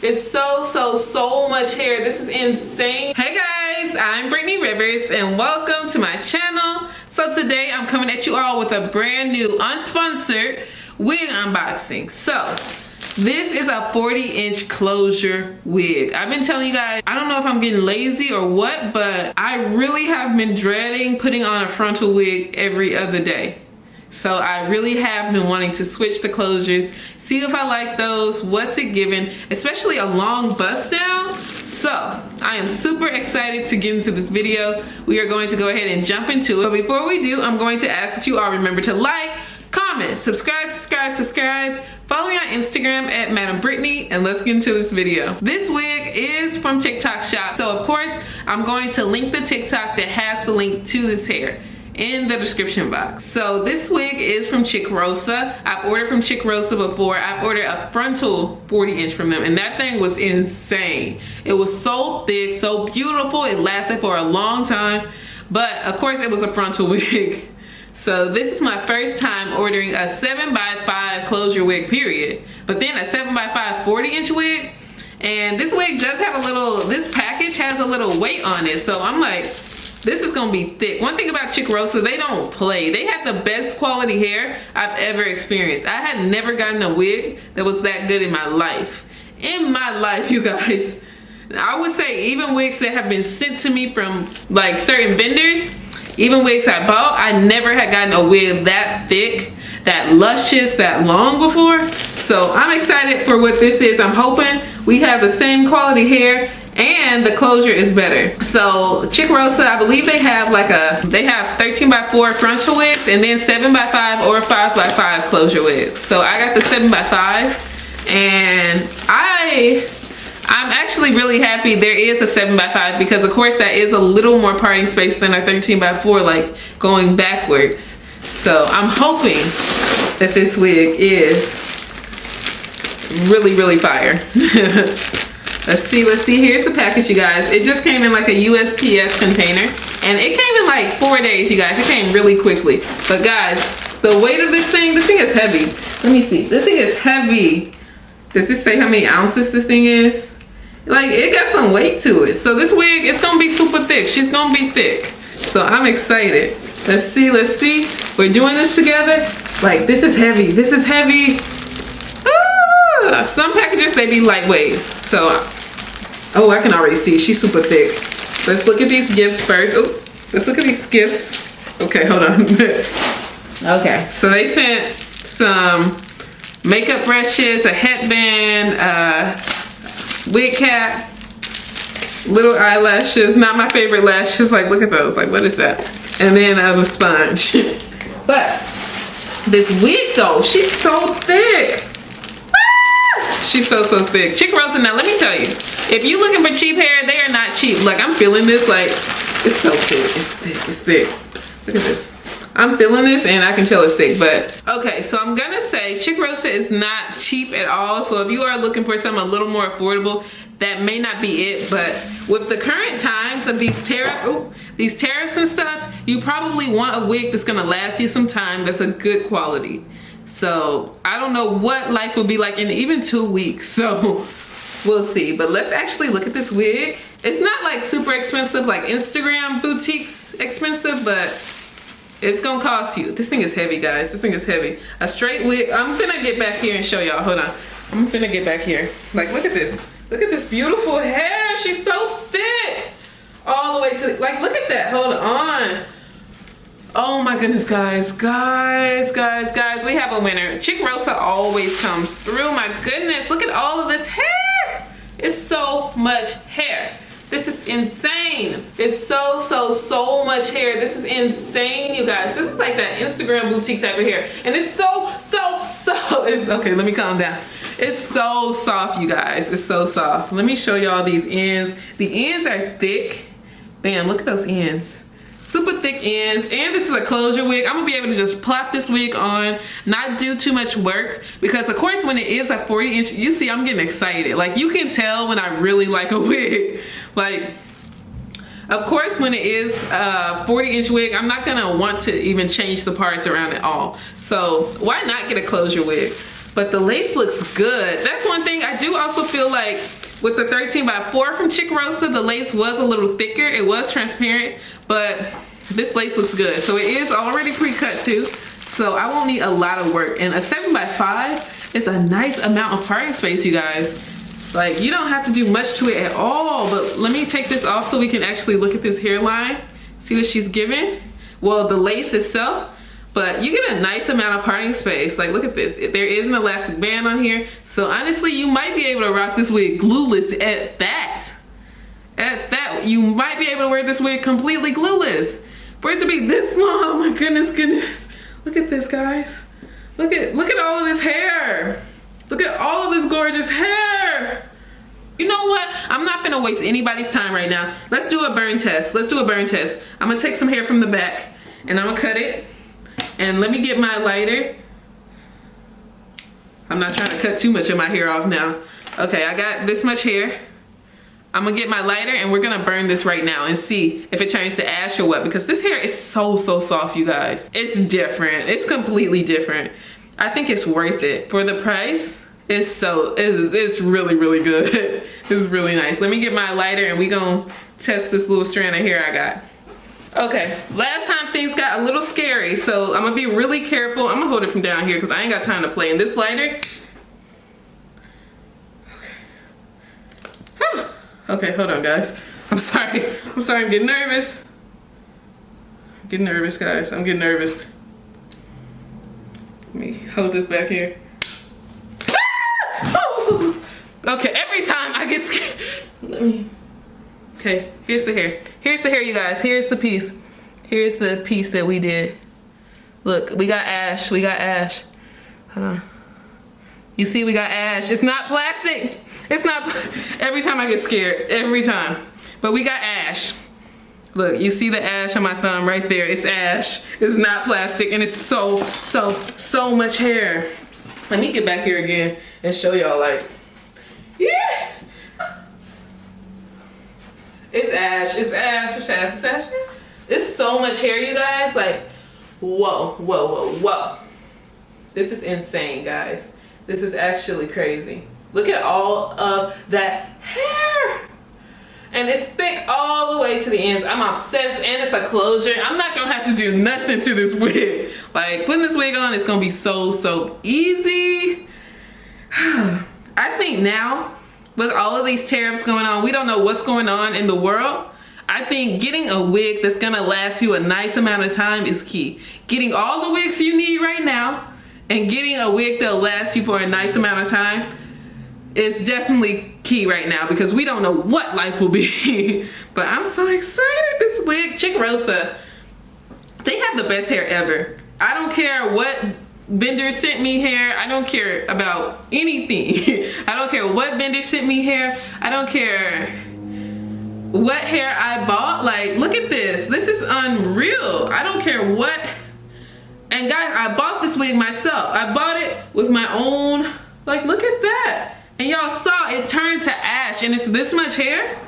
It's so much hair. This is insane. Hey guys, I'm Brittany Rivers and welcome to my channel. So today I'm coming at you all with a brand new unsponsored wig unboxing. So this is a 40-inch closure wig. I've been telling you guys, I don't know if I'm getting lazy or what, but I really have been dreading putting on a frontal wig every other day. So I really have been wanting to switch the closures, see if I like those, what's it giving, especially a long bust down. So I am super excited to get into this video. We are going to go ahead and jump into it. But before we do, I'm going to ask that you all remember to like, comment, subscribe. Follow me on Instagram at Madam Brittany, and let's get into this video. This wig is from Tiktok shop. So of course, I'm going to link the TikTok that has the link to this hair in the description box. So this wig is from Chicrosa. I've ordered from Chicrosa before. I've ordered a frontal 40-inch from them, and that thing was insane. It was so thick, so beautiful. It lasted for a long time, but of course it was a frontal wig. So this is my first time ordering a 7x5 closure wig, period. But then a 7x5 40-inch wig, and this wig does have a little, this package has a little weight on it. So I'm like, this is gonna be thick. One thing about Chicrosa, they don't play. They have the best quality hair I've ever experienced. I had never gotten a wig that was that good in my life. In my life, you guys. I would say even wigs that have been sent to me from like certain vendors, even wigs I bought, I never had gotten a wig that thick, that luscious, that long before. So I'm excited for what this is. I'm hoping we have the same quality hair and the closure is better. So Chicrosa, I believe they have like they have 13x4 frontal wigs and then 7x5 or 5x5 closure wigs. So I got the 7x5 and I'm actually really happy there is a 7x5 because of course that is a little more parting space than a 13x4, like going backwards. So I'm hoping that this wig is really fire. Let's see, here's the package, you guys. It just came in like a USPS container and it came in like 4 days, you guys. It came really quickly. But guys, the weight of this thing is heavy. Let me see, this thing is heavy. Does this say how many ounces this thing is? Like, it got some weight to it. So this wig, it's gonna be super thick. She's gonna be thick. So I'm excited. Let's see. We're doing this together. Like, this is heavy. Ah! Some packages, they be lightweight. So, oh, I can already see she's super thick. Let's look at these gifts first. Oh, let's look at these gifts. Okay, hold on. Okay, so they sent some makeup brushes, a headband, wig cap, little eyelashes. Not my favorite lashes. Like, look at those. Like, what is that? And then a sponge. But this wig though, she's so thick. She's so thick. Chicrosa, now let me tell you, if you're looking for cheap hair, they are not cheap. Like, I'm feeling this, like, it's so thick. It's thick. Look at this. I'm feeling this and I can tell it's thick, but okay, so I'm gonna say Chicrosa is not cheap at all. So if you are looking for something a little more affordable, that may not be it. But with the current times of these tariffs and stuff, you probably want a wig that's gonna last you some time, that's a good quality. So I don't know what life will be like in even 2 weeks. So we'll see. But let's actually look at this wig. It's not like super expensive, like Instagram boutiques expensive, but it's gonna cost you. This thing is heavy, guys. This thing is heavy. A straight wig. I'm finna get back here and show y'all. Hold on. I'm finna get back here. Like, look at this. Look at this beautiful hair. She's so thick. All the way to, like, look at that. Hold on. Oh my goodness, guys. Guys. We have a winner. Chicrosa always comes through. My goodness. Look at all of this hair. It's so much hair. This is insane. It's so much hair. This is insane, you guys. This is like that Instagram boutique type of hair. And it's so, it's, okay, let me calm down. It's so soft, you guys. It's so soft. Let me show y'all these ends. The ends are thick. Bam, look at those ends. Super thick ends, and this is a closure wig. I'm gonna be able to just plop this wig on, not do too much work, because of course when it is a 40-inch, you see I'm getting excited. Like, you can tell when I really like a wig. Like, of course when it is a 40-inch wig, I'm not gonna want to even change the parts around at all. So why not get a closure wig? But the lace looks good. That's one thing. I do also feel like with the 13x4 from Chicrosa. The lace was a little thicker. It was transparent, but this lace looks good. So it is already pre-cut too. So I won't need a lot of work. And a 7x5 is a nice amount of parting space, you guys. Like, you don't have to do much to it at all. But let me take this off so we can actually look at this hairline. See what she's giving. Well, the lace itself, but you get a nice amount of parting space. Like, look at this. There is an elastic band on here. So honestly, you might be able to rock this wig glueless at that. At that, you might be able to wear this wig completely glueless. For it to be this long, oh my goodness, goodness. Look at this, guys. Look at all of this hair. Look at all of this gorgeous hair. You know what? I'm not gonna waste anybody's time right now. Let's do a burn test. Let's do a burn test. I'm gonna take some hair from the back and I'm gonna cut it. And let me get my lighter. I'm not trying to cut too much of my hair off now. Okay, I got this much hair. I'm gonna get my lighter and we're gonna burn this right now and see if it turns to ash or what, because this hair is so soft, you guys. It's different. It's completely different. I think it's worth it. For the price, it's really good. It's really nice. Let me get my lighter and we gonna test this little strand of hair I got. Okay, last time things got a little scary, so I'm gonna be really careful. I'm gonna hold it from down here because I ain't got time to play. And this lighter, okay, hold on, guys. I'm sorry, I'm getting nervous. I'm getting nervous, guys. I'm getting nervous. Let me hold this back here. Oh! Okay, every time I get scared. Let me. Okay, here's the hair. Here's the hair, you guys. Here's the piece. Here's the piece that we did. Look, we got ash. We got ash. Hold on. You see, we got ash. It's not plastic. It's not. Every time I get scared. Every time. But we got ash. Look, you see the ash on my thumb right there. It's ash. It's not plastic. And it's so much hair. Let me get back here again and show y'all, like, yeah. It's ash, it's ash, it's ash, it's ash. It's so much hair, you guys. Like, whoa. This is insane, guys. This is actually crazy. Look at all of that hair. And it's thick all the way to the ends. I'm obsessed, and it's a closure. I'm not gonna have to do nothing to this wig. Like, putting this wig on is gonna be so easy. I think now, with all of these tariffs going on, we don't know what's going on in the world. I think getting a wig that's gonna last you a nice amount of time is key. Getting all the wigs you need right now and getting a wig that'll last you for a nice amount of time is definitely key right now, because we don't know what life will be. But I'm so excited. This wig, Chicrosa, they have the best hair ever. I don't care what vendor sent me hair. I don't care about anything. I don't care what vendor sent me hair. I don't care what hair I bought. Like, look at this. This is unreal. I don't care what. And guys, I bought this wig myself. I bought it with my own, like, look at that. And y'all saw it turned to ash, and it's this much hair.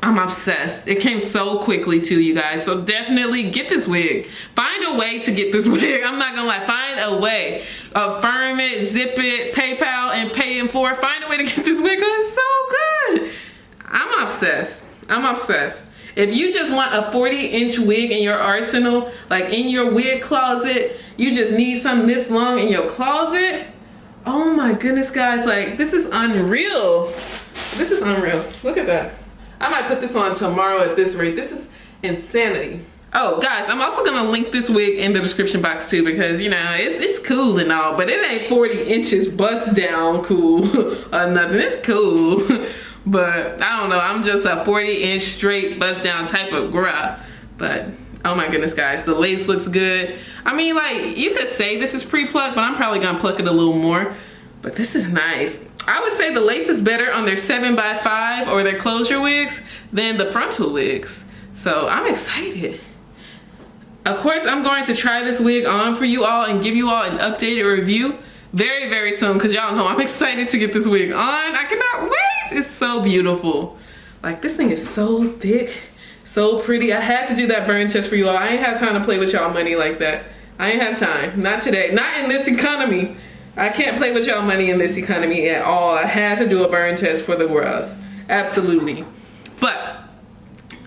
I'm obsessed. It came so quickly too, you guys. So definitely get this wig. Find a way to get this wig. I'm not gonna lie. Find a way. Affirm it, zip it, PayPal, and pay in for. Find a way to get this wig, because it's so good. I'm obsessed. I'm obsessed. If you just want a 40-inch wig in your arsenal, like in your wig closet, you just need something this long in your closet. Oh my goodness, guys, like, this is unreal. This is unreal. Look at that. I might put this on tomorrow at this rate. This is insanity. Oh, guys, I'm also gonna link this wig in the description box too, because, you know, it's cool and all, but it ain't 40 inches bust down cool or nothing. It's cool. But I don't know, I'm just a 40-inch straight bust down type of girl. But oh my goodness, guys, the lace looks good. I mean, like, you could say this is pre-plucked, but I'm probably gonna pluck it a little more. But this is nice. I would say the lace is better on their 7x5 or their closure wigs than the frontal wigs. So I'm excited. Of course, I'm going to try this wig on for you all and give you all an updated review very soon, because y'all know I'm excited to get this wig on. I cannot wait. It's so beautiful. Like, this thing is so thick, so pretty. I had to do that burn test for you all. I ain't had time to play with y'all money like that. I ain't had time. Not today. Not in this economy. I can't play with y'all money in this economy at all. I had to do a burn test for the girls. Absolutely. But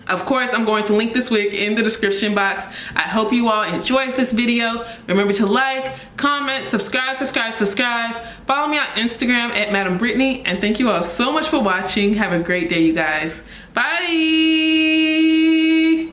of course, I'm going to link this wig in the description box. I hope you all enjoyed this video. Remember to like, comment, subscribe. Follow me on Instagram at Madam Brittany. And thank you all so much for watching. Have a great day, you guys. Bye.